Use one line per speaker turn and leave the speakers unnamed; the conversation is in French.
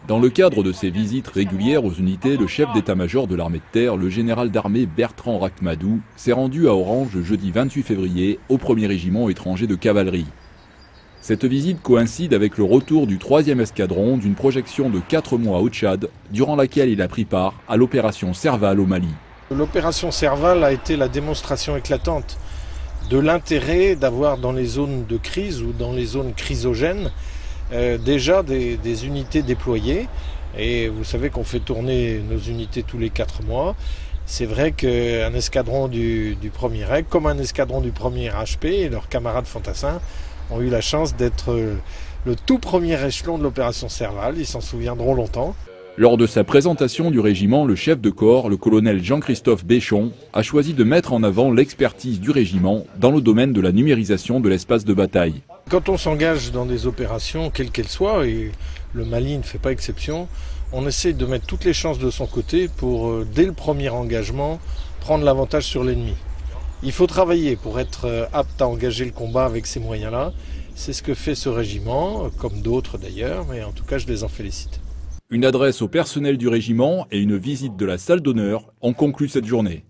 Dans le cadre de ses visites régulières aux unités, le chef d'état-major de l'armée de terre, le général d'armée Bertrand Rachmadou, s'est rendu à Orange le jeudi 28 février au 1er régiment étranger de cavalerie. Cette visite coïncide avec le retour du 3e escadron d'une projection de 4 mois au Tchad, durant laquelle il a pris part à l'opération Serval au Mali.
L'opération Serval a été la démonstration éclatante de l'intérêt d'avoir dans les zones de crise ou dans les zones chrysogènes déjà des unités déployées. Et vous savez qu'on fait tourner nos unités tous les 4 mois. C'est vrai qu'un escadron du 1er REC, comme un escadron du 1er HP et leurs camarades fantassins, ont eu la chance d'être le tout premier échelon de l'opération Serval. Ils s'en souviendront longtemps.
Lors de sa présentation du régiment, le chef de corps, le colonel Jean-Christophe Béchon, a choisi de mettre en avant l'expertise du régiment dans le domaine de la numérisation de l'espace de bataille.
Quand on s'engage dans des opérations, quelles qu'elles soient, et le Mali ne fait pas exception, on essaie de mettre toutes les chances de son côté pour, dès le premier engagement, prendre l'avantage sur l'ennemi. Il faut travailler pour être apte à engager le combat avec ces moyens-là. C'est ce que fait ce régiment, comme d'autres d'ailleurs, mais en tout cas je les en félicite.
Une adresse au personnel du régiment et une visite de la salle d'honneur ont conclu cette journée.